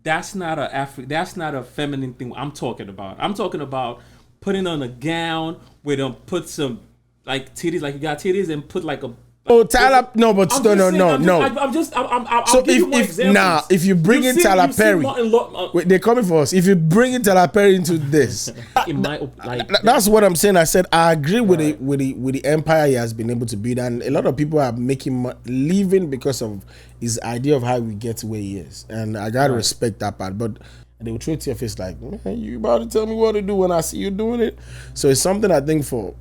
that's not that's not a feminine thing I'm talking about. I'm talking about putting on a gown where them put some like titties, like you got titties, and put like a. Oh, Tyler, no, but I'm no, just no, saying, no, I'm no. just, I'm just, I'm So give you more examples. if you bring in Tyler Perry, wait, they're coming for us. If you bring in Tyler Perry into this, that's what I'm saying. I said I agree with the empire he has been able to build, and a lot of people are leaving because of his idea of how we get to where he is, and I gotta respect that part. But they will throw it to your face like, man, you about to tell me what to do when I see you doing it? So it's something I think for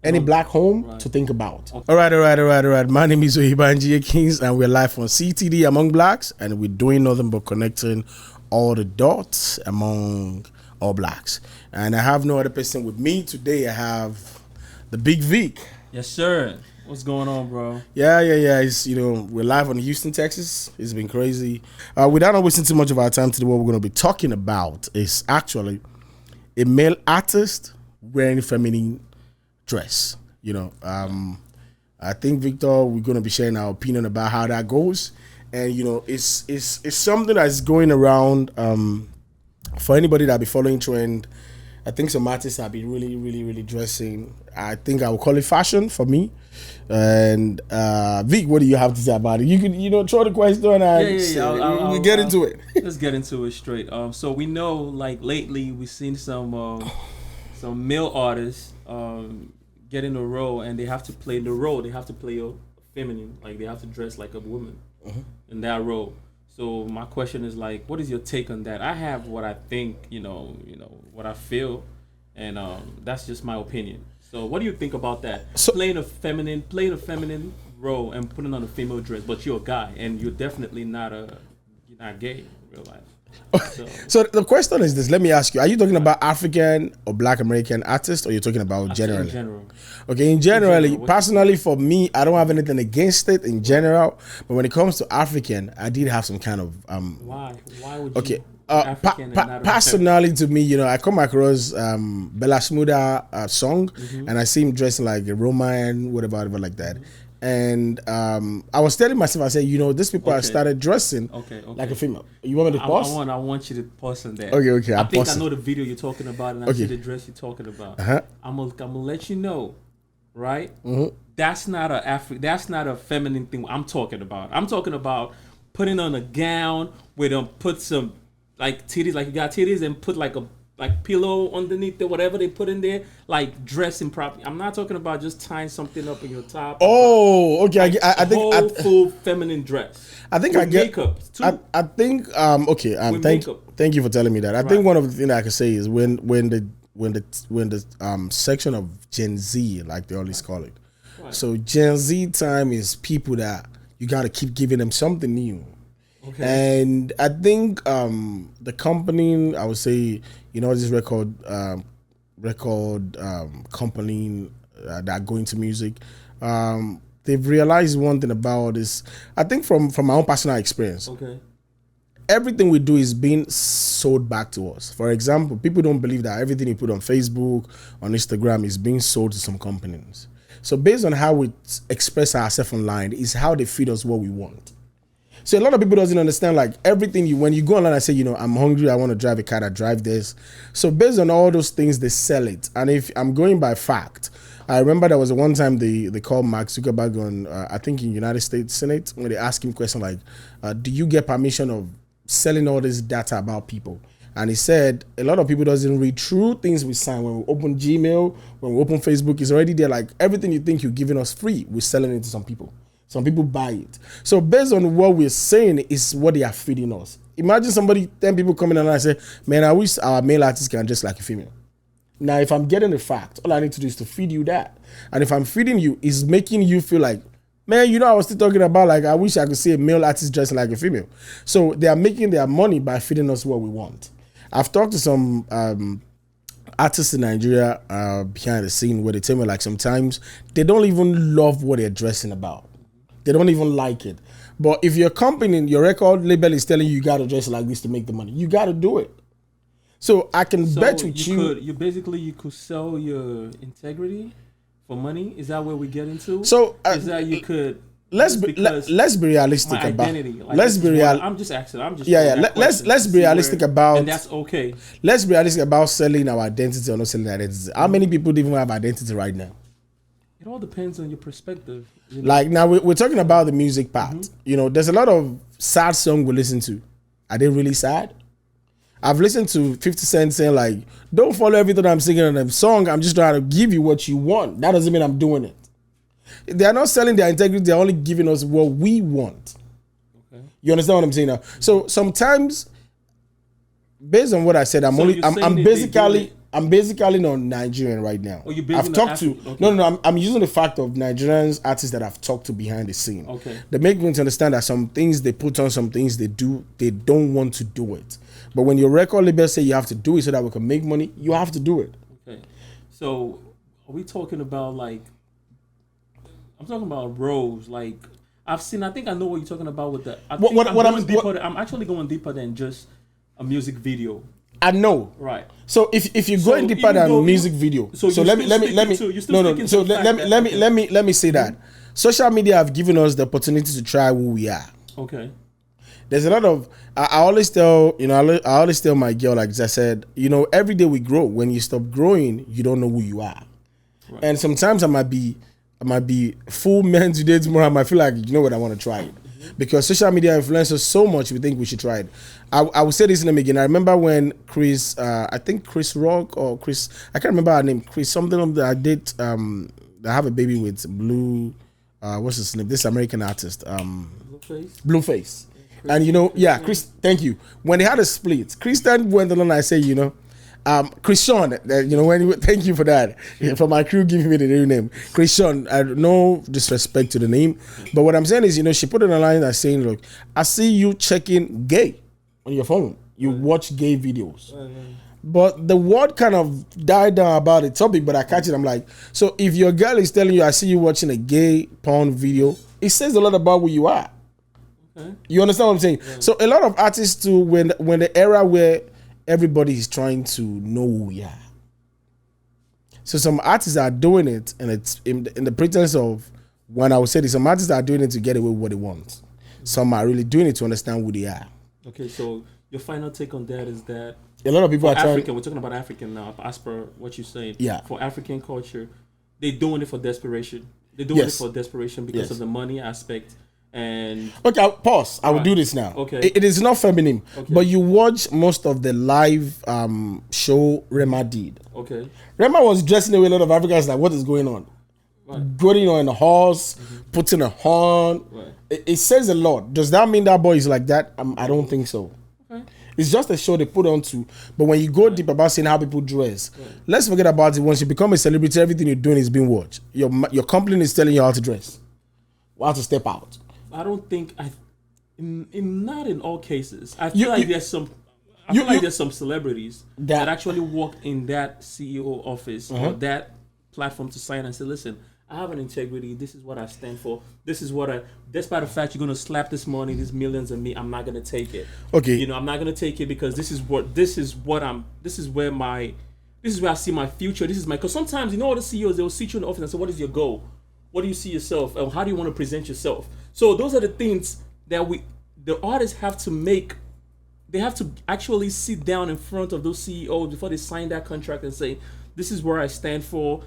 any black home to think about. All right. My name is Oyebanji Akins, and we're live on CTD Among Blacks, and we're doing nothing but connecting all the dots among all blacks. And I have no other person with me today. I have the Big Vic. Yes, sir. What's going on, bro? Yeah. It's, we're live on Houston, Texas. It's been crazy. Without not wasting too much of our time today, what we're going to be talking about is actually a male artist wearing feminine dress. I think, Victor, we're going to be sharing our opinion about how that goes. And it's something that's going around for anybody that be following trend. I think some artists have been really dressing. I think I would call it fashion for me. And Vic, what do you have to say about it? You can throw the question and we'll get into it. Let's get into it straight. So we know, like, lately we've seen some male artists get in a role, and they have to play the role. They have to play a feminine, like they have to dress like a woman in that role. So my question is, like, what is your take on that? I have what I think, what I feel, and that's just my opinion. So what do you think about that? So, playing a feminine role and putting on a female dress, but you're a guy, and you're definitely not gay in real life. So the question is this. Let me ask you: are you talking about African or Black American artists, or you're talking about generally? In general. Okay, in generally, personally, for me, I don't have anything against it in general. But when it comes to African, I did have some kind of Why would you? Okay. Personally, to me, I come across Bella Smuda song, and I see him dressing like a Roman, whatever like that. And I was telling myself, I said, these people have started dressing like a female. You want me to pause? I want you to pause on that. Okay. I think I know the video you're talking about, and I see the dress you're talking about. I'm gonna let you know, right? That's not a feminine thing I'm talking about. I'm talking about putting on a gown where them put some like titties, like you got titties, and put like a pillow underneath it, whatever they put in there, like dressing properly. I'm not talking about just tying something up in your top. Oh, okay. Like I think full feminine dress. I think with I get makeup too. I think okay. Thank you for telling me that. I think one of the things I can say is when the section of Gen Z, like they always call it. Right. So Gen Z time is people that you got to keep giving them something new. Okay. And I think the company, I would say, this record company that go into music, they've realized one thing about this. I think from my own personal experience, everything we do is being sold back to us. For example, people don't believe that everything you put on Facebook, on Instagram is being sold to some companies. So based on how we express ourselves online is how they feed us what we want. So a lot of people doesn't understand, like, everything when you go online and say, I'm hungry, I want to drive a car, I drive this. So based on all those things, they sell it. And if I'm going by fact, I remember there was one time they called Mark Zuckerberg on, I think in United States Senate, when they asked him question like, do you get permission of selling all this data about people? And he said, a lot of people doesn't read through things we sign. When we open Gmail, when we open Facebook, it's already there. Like, everything you think you're giving us free, we're selling it to some people. Some people buy it. So based on what we're saying is what they are feeding us. Imagine 10 people coming in and say, man, I wish our male artists can dress like a female. Now, if I'm getting the fact, all I need to do is to feed you that. And if I'm feeding you, it's making you feel like, man, I was still talking about, like, I wish I could see a male artist dressing like a female. So they are making their money by feeding us what we want. I've talked to some artists in Nigeria behind the scene where they tell me, like, sometimes they don't even love what they're dressing about. They don't even like it. But if your company, your record label is telling you got to dress like this to make the money, you got to do it. So I can bet with you. You could sell your integrity for money. Is that where we get into? So is that you could let's be realistic about like, let's be real. I'm just asking. Let's be realistic about, and that's okay. Let's be realistic about selling our identity or not selling identity. How many people even have identity right now? It all depends on your perspective. You know? Like now we're talking about the music part. You know, there's a lot of sad songs we listen to. Are they really sad? I've listened to 50 Cent saying like, don't follow everything I'm singing on the song. I'm just trying to give you what you want. That doesn't mean I'm doing it. They are not selling their integrity. They're only giving us what we want. Okay. You understand what I'm saying now? So sometimes, based on what I said, I'm basically not Nigerian right now. Oh, I've talked to no. I'm using the fact of Nigerians artists that I've talked to behind the scene. Okay. They make me to understand that some things they put on, some things they do, they don't want to do it. But when your record label say you have to do it so that we can make money, you have to do it. Okay. So are we talking about like? I'm talking about roles. Like I think I know what you're talking about with the. I'm actually going deeper than just a music video. I know. Right. So if you're going deeper than music video, so let me say that social media have given us the opportunity to try who we are. Okay. There's a lot of I always tell my girl, like I said, you know, every day we grow. When you stop growing, you don't know who you are. Right. And sometimes I might be full man today, tomorrow I might feel like, you know what, I want to try it. Because social media influences so much, we think we should try it. I will say this name again. I remember when Chris Rock or Chris, I can't remember her name, Chris something that I did, I have a baby with Blue, what's his name? This American artist, Blueface. And you know, yeah, Chris, thank you. When they had a split, Chris then went along and I say, you know, Christian, you know, thank you for that. For my crew giving me the new name. Christian, no disrespect to the name. But what I'm saying is, you know, she put it in a line that's saying, look, I see you checking gay on your phone. You watch gay videos. But the word kind of died down about the topic, but I catch it. I'm like, so if your girl is telling you, I see you watching a gay porn video, it says a lot about who you are. Okay. You understand what I'm saying? Yeah. So a lot of artists too, when the era where everybody is trying to know who we are. So some artists are doing it, and it's in the pretense of, when I would say this, some artists are doing it to get away with what they want. Some are really doing it to understand who they are. Okay, so your final take on that is that a lot of people are trying. We're talking about African now, as per what you're saying. Yeah. For African culture, they're doing it for desperation. They're doing it for desperation because of the money aspect. And okay, pause. I will do this now. Okay, it is not feminine, but you watch most of the live show Rema did. Okay, Rema was dressing the way a lot of Africans like, what is going on? Right. Going on a horse, putting a horn. Right. It says a lot. Does that mean that boy is like that? I don't think so. Okay. It's just a show they put on to. But when you go deep about seeing how people dress, let's forget about it. Once you become a celebrity, everything you're doing is being watched. Your company is telling you how to dress, how to step out. I don't think not in all cases. I feel like there's some celebrities that actually walk in that CEO office or that platform to sign and say, listen, I have an integrity. This is what I stand for. This is what despite the fact you're gonna slap this money, these millions of me, I'm not gonna take it. Okay. You know, I'm not gonna take it because this is where I see my future. Because sometimes, you know, all the CEOs, they'll sit you in the office and say, what is your goal? What do you see yourself? And how do you want to present yourself? So those are the things that the artists have to make. They have to actually sit down in front of those CEOs before they sign that contract and say, this is where I stand for.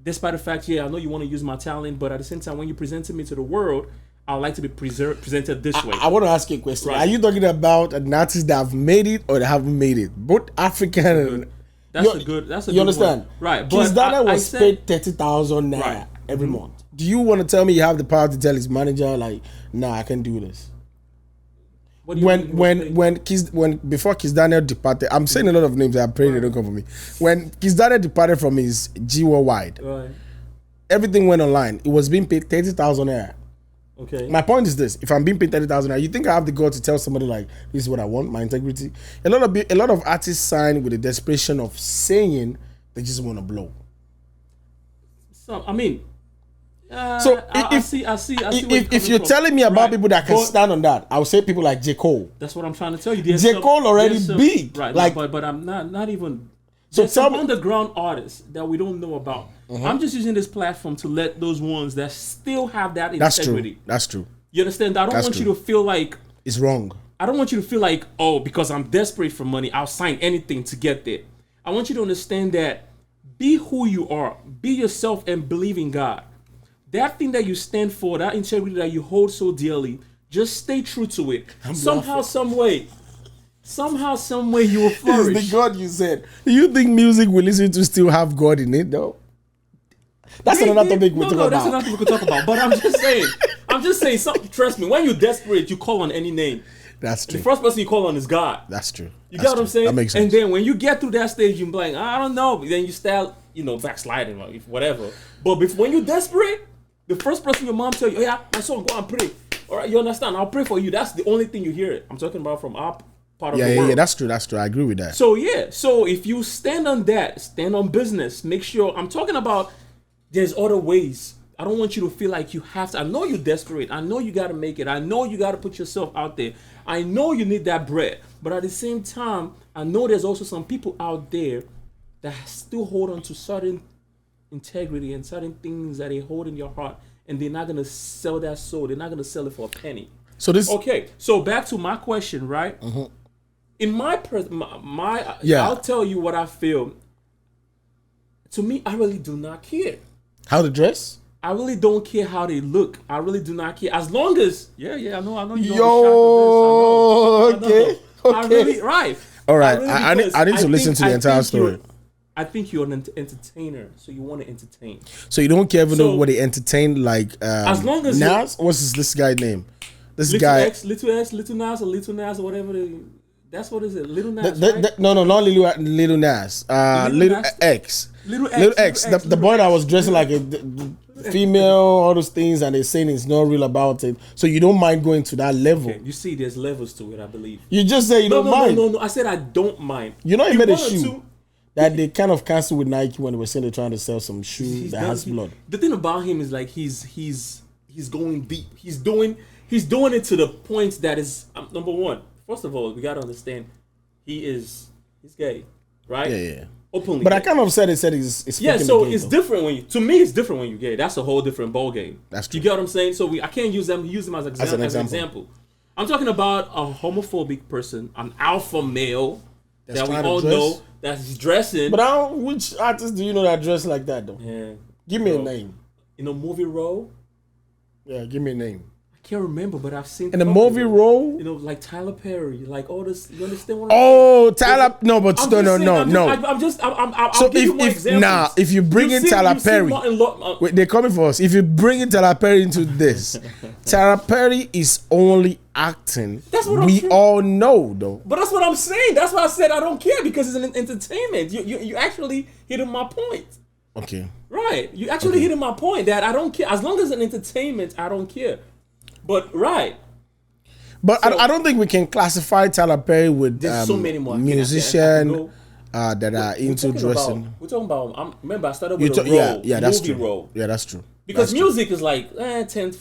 Despite the fact, I know you want to use my talent, but at the same time, when you presented me to the world, I'd like to be presented this way. I want to ask you a question. Right. Are you talking about an artist that have made it or that haven't made it? Both African and... That's a good you understand? One. Right. Kizz Daniel was paid 30,000 naira every month. Do you want to tell me you have the power to tell his manager, like, nah, I can do this? Before Kizz Daniel departed, I'm saying a lot of names. I pray they don't come for me. When Kizz Daniel departed from his G Worldwide, everything went online. It was being paid 30,000 naira. Okay. My point is this: if I'm being paid 30,000 naira, you think I have the guts to tell somebody like, this is what I want, my integrity? A lot of artists sign with the desperation of saying they just want to blow. So I mean. If you're telling me about people that can stand on that, I would say people like J. Cole. That's what I'm trying to tell you. J. Cole already big. Right. Like, but I'm not even. So there's some underground artists that we don't know about. I'm just using this platform to let those ones that still have that integrity. That's true. You understand? I don't want you to feel like it's wrong. I don't want you to feel like, oh, because I'm desperate for money, I'll sign anything to get there. I want you to understand that be who you are, be yourself, and believe in God. That thing that you stand for, that integrity that you hold so dearly, just stay true to it. Somehow, some way, you will flourish. It's the God you said. You think music we listen to still have God in it, though? That's another topic we talk about. That's another topic we talk about. But I'm just saying. Trust me. When you're desperate, you call on any name. That's true. The first person you call on is God. That's true. You get what I'm saying? That makes sense. And then when you get through that stage, you're like, I don't know. Then you start, backsliding or whatever. But when you're desperate, the first person your mom tell you, oh yeah, my son, go and pray. All right, you understand? I'll pray for you. That's the only thing you hear. I'm talking about from our part of the world. Yeah, that's true. I agree with that. So so if you stand on that, stand on business, make sure, I'm talking about there's other ways. I don't want you to feel like you have to. I know you're desperate. I know you got to make it. I know you got to put yourself out there. I know you need that bread. But at the same time, I know there's also some people out there that still hold on to certain integrity and certain things that they hold in your heart, and they're not going to sell that soul. They're not going to sell it for a penny. So back to my question, right? Mm-hmm. In I'll tell you what I feel. To me, I really do not care. How to dress? I really don't care how they look. I really do not care. As long as I know you don't okay. I really right. All right. I need to listen to the entire story. I think you're an entertainer, so you want to entertain. So you don't care even what they entertain, like as long as Nas? What's this guy's name? Little Nas, or Little Nas, or whatever. That's what is it? Little Nas, right? No, not Little Nas. Little X. Little X. The boy that was dressing like a female, all those things, and they're saying it's not real about it. So you don't mind going to that level. Okay. You see, there's levels to it, I believe. You just say you don't mind. No. I said I don't mind. You know, he made a shoe that they kind of canceled with Nike when they were saying they're trying to sell some shoe that has blood. The thing about him is like he's going deep. He's doing it to the point that is number one. First of all, we gotta understand he's gay, right? Yeah. Openly. But gay. I kind of said it's so gay, it's different when it's different when you're gay. That's a whole different ball game. That's true. You get what I'm saying? So I can't use them as an example. I'm talking about a homophobic person, an alpha male that we all know that's dressing. But which artist do you know that dress like that though? Yeah. Give me a name. In a movie role? Yeah, give me a name. Can't remember, but I've seen in the movie role. Like Tyler Perry, like all this. You understand what? Tyler. No, but no. So if you bring in Tyler Perry, wait, they're coming for us. If you bring in Tyler Perry into this, Tyler Perry is only acting. That's what we all know, though. But that's what I'm saying. That's why I said I don't care because it's an entertainment. You actually hitting my point. Okay. Right. You actually hitting my point that I don't care as long as it's an entertainment. I don't care. But But I don't think we can classify Tyler Perry with so many more musicians that are into dressing. We're talking about. Remember, I started with a role. Yeah, that's movie true. Role. Yeah, that's true. Because music is like 10th,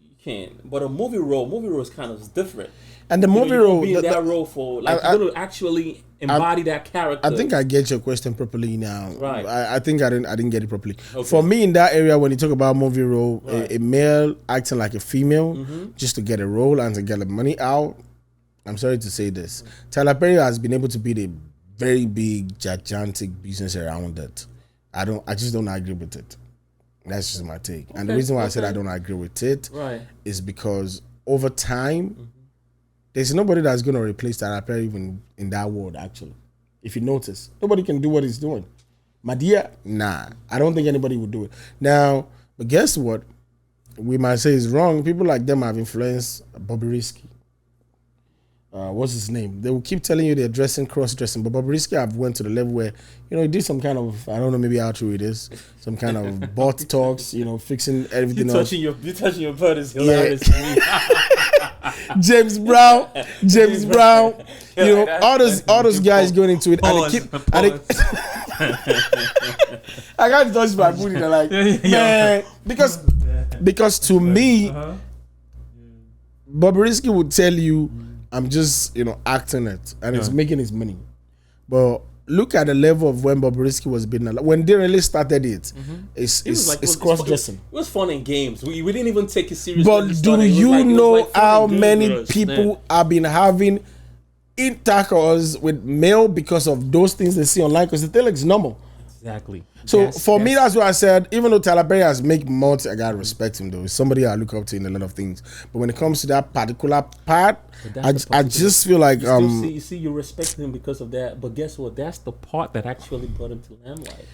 you can. But a movie role is kind of different. And the movie role, be in that role for like you're going to actually embody that character. I think I get your question properly now. Right. I think I didn't get it properly. Okay. For me, in that area, when you talk about movie role, a male acting like a female just to get a role and to get the money out. I'm sorry to say this, Tyler Perry has been able to build a very big, gigantic business around it. I just don't agree with it. That's just my take. And the reason why I said I don't agree with it is because over time. There's nobody that's going to replace Tyler Perry even in that world, actually. If you notice. Nobody can do what he's doing. Madea? Nah. I don't think anybody would do it. Now, but guess what? We might say it's wrong. People like them have influenced Bobby Risky. What's his name? They will keep telling you they're dressing, cross-dressing. But Bobby Risky have went to the level where, he did some kind of, I don't know maybe how true it is, some kind of bot talks, fixing everything else. You touching your butt is hilarious to me. James Brown, all those guys going into it, I can't touch my booty. They're like, man, because to me, Bobrisky would tell you, I'm just acting it, and it's making his money. But look at the level of when Bobrisky was being allowed. When they really started it, it's cross-dressing. It was fun in games. We didn't even take it seriously. But do you know how many people have been having intercourse with male because of those things they see online? Because they think it's normal. Exactly. So for me, that's what I said. Even though Tyler Perry has made multi, I gotta respect him though. He's somebody I look up to in a lot of things. But when it comes to that particular part, I just feel like you see, you respect him because of that. But guess what? That's the part that actually brought him to limelight.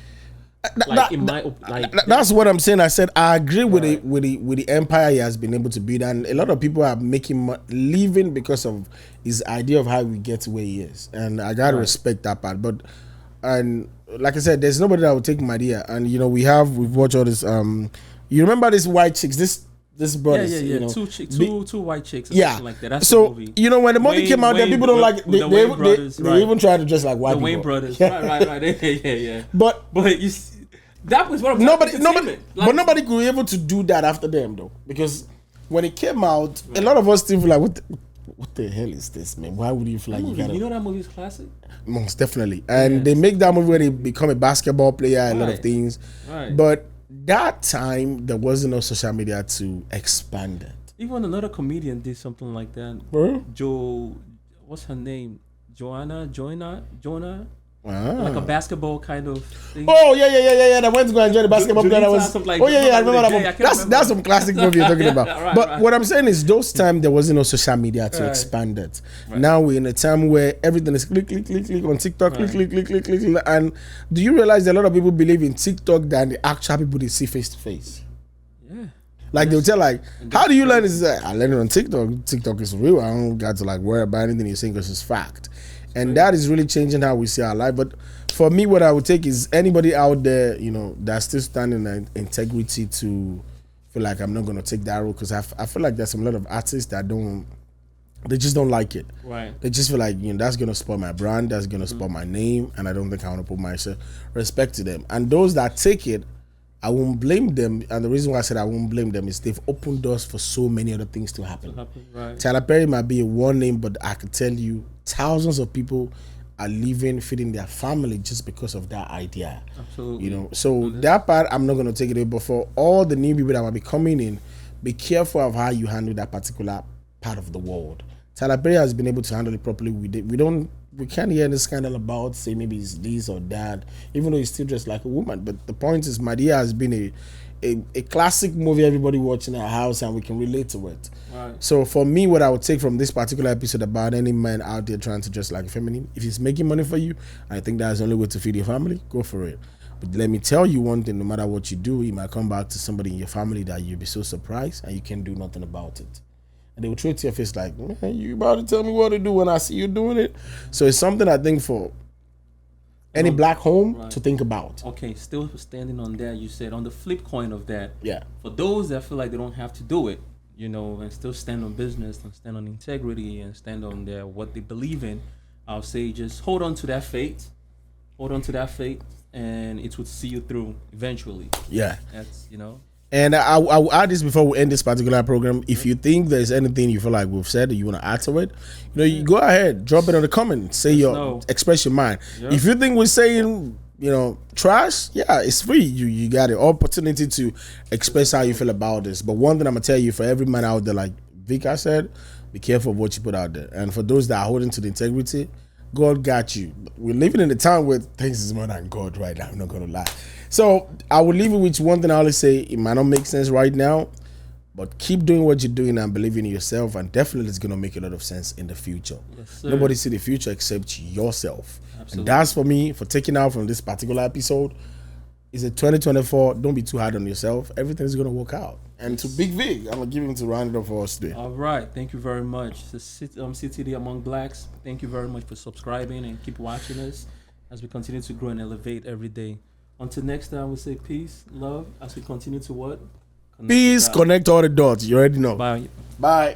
That's what I'm saying. I said I agree with the empire he has been able to build, and a lot of people are making living because of his idea of how we get to where he is, and I gotta respect that part. But like I said, there's nobody that will take my idea, and you know we've watched all this. You remember these white chicks? This brothers, yeah. You know, two white chicks. Like that. That's so the movie. You know when the movie came out, there people don't like they even try to dress like white people. The Wayne brothers, right. yeah. But you see, that was what I'm but nobody could be able to do that after them though, because when it came out, a lot of us still feel like what the hell is this, man? Why would you feel like you know that movie is classic? Most definitely. And they make that movie where they become a basketball player, a lot of things. Right. But that time, there wasn't no social media to expand it. Even another comedian did something like that. What's her name? Jonah? Like a basketball kind of thing. Oh, yeah. That went to go and join the basketball player. I remember that movie. That's some classic movie you're talking about. But what I'm saying is, those times there wasn't no social media to expand it. Now we're in a time where everything is click on TikTok, click. And do you realize a lot of people believe in TikTok than the actual people they see face to face? Yeah. Like they'll tell like, how do you learn this? I learned it on TikTok. TikTok is real. I don't got to like worry about anything you're saying because it's fact. And that is really changing how we see our life. But for me, what I would take is anybody out there, you know, that's still standing in integrity to feel like I'm not going to take that road, because I feel like there's a lot of artists that they just don't like it. Right. They just feel like, you know, that's going to spoil my brand, that's going to spoil my name, and I don't think I want to put myself respect to them. And those that take it, I won't blame them. And the reason why I said I won't blame them is they've opened doors for so many other things to happen. Right. Tyler Perry might be a one name, but I can tell you thousands of people are living, feeding their family just because of that idea. Absolutely. You know, so that part I'm not going to take it away. But for all the new people that might be coming in, be careful of how you handle that particular part of the world. Tyler Perry has been able to handle it properly. We can't hear any scandal about, say maybe it's this or that, even though he's still dressed like a woman. But the point is, Madea has been a classic movie everybody watching in our house, and we can relate to it. Right. So for me, what I would take from this particular episode about any man out there trying to dress like a feminine, if he's making money for you, I think that's the only way to feed your family, go for it. But let me tell you one thing, no matter what you do, you might come back to somebody in your family that you'll be so surprised and you can't do nothing about it. And they will throw it to your face like, man, you about to tell me what to do when I see you doing it? So it's something I think for any black home to think about. Okay, still standing on that, you said on the flip coin of that. Yeah. For those that feel like they don't have to do it, you know, and still stand on business and stand on integrity and stand on what they believe in, I'll say just hold on to that faith. Hold on to that faith, and it would see you through eventually. Yeah. That's, you know. And I'll add this before we end this particular program. If you think there's anything you feel like we've said that you want to add to it, you know, you go ahead, drop it in the comments, express your mind. Yep. If you think we're saying, you know, trash, yeah, it's free. You got an opportunity to express how you feel about this. But one thing I'm gonna tell you, for every man out there, like Vika said, be careful of what you put out there. And for those that are holding to the integrity, God got you. We're living in a time where things is more than God right now. I'm not gonna lie. So I will leave it with one thing I always say. It might not make sense right now, but keep doing what you're doing and believing in yourself, and definitely it's going to make a lot of sense in the future. Yes, sir. Nobody see the future except yourself. Absolutely. And that's for me, for taking out from this particular episode. It's a 2024. Don't be too hard on yourself. Everything's going to work out. And to Big Vig, I'm going to give him to round it up for us today. All right. Thank you very much. CTD Among Blacks. Thank you very much for subscribing and keep watching us as we continue to grow and elevate every day. Until next time, we say peace, love, as we continue to what? Peace, connect all the dots. You already know. Bye. Bye.